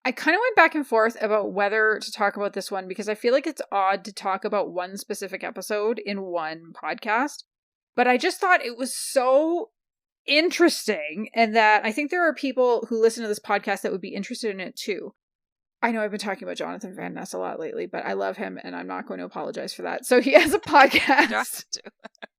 I kind of went back and forth about whether to talk about this one because I feel like it's odd to talk about one specific episode in one podcast. But I just thought it was so interesting, and that I think there are people who listen to this podcast that would be interested in it too. I know I've been talking about Jonathan Van Ness a lot lately, but I love him and I'm not going to apologize for that. So he has a podcast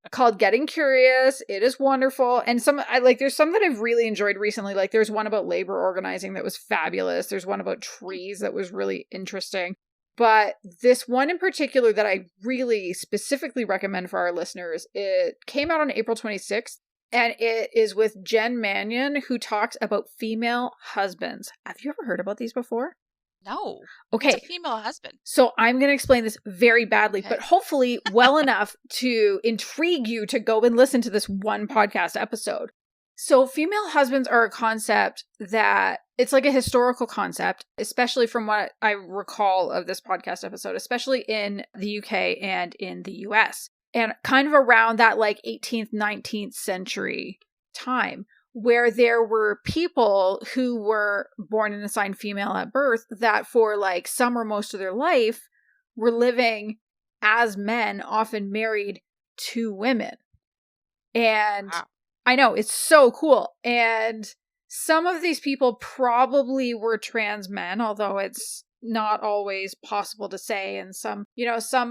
called Getting Curious. It is wonderful. And there's some that I've really enjoyed recently. Like there's one about labor organizing that was fabulous. There's one about trees that was really interesting. But this one in particular that I really specifically recommend for our listeners, it came out on April 26th. And it is with Jen Manion, who talks about female husbands. Have you ever heard about these before? No. Okay. What's a female husband? So I'm going to explain this very badly, but hopefully well enough to intrigue you to go and listen to this one podcast episode. So female husbands are a concept that it's like a historical concept, especially from what I recall of this podcast episode, especially in the UK and in the US. And kind of around that like 18th, 19th century time, where there were people who were born and assigned female at birth that for like some or most of their life were living as men, often married to women. And wow. I know, it's so cool. And some of these people probably were trans men, although it's not always possible to say. And some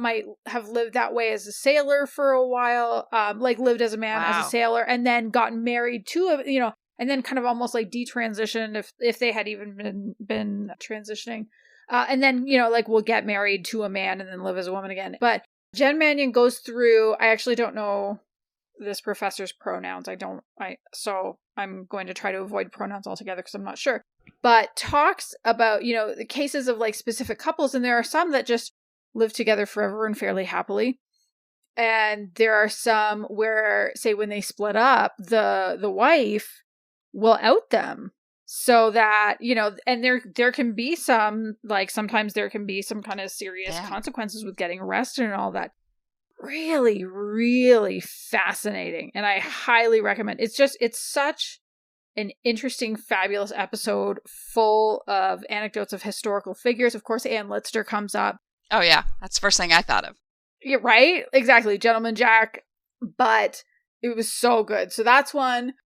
might have lived that way as a sailor for a while, like lived as a man as a sailor, and then gotten married to and then kind of almost like detransitioned if they had even been transitioning. And then, like will get married to a man and then live as a woman again. But Jen Manion goes through, I actually don't know this professor's pronouns. So I'm going to try to avoid pronouns altogether because I'm not sure. But talks about, the cases of like specific couples. And there are some that just live together forever and fairly happily. And there are some where, say, when they split up, the wife will out them so that, and there can be some, like sometimes there can be some kind of serious consequences with getting arrested and all that. Really, really fascinating. And I highly recommend. It's such an interesting, fabulous episode full of anecdotes of historical figures. Of course, Ann Lister comes up. Oh, yeah. That's the first thing I thought of. Yeah, right? Exactly. Gentleman Jack. But it was so good. So that's one.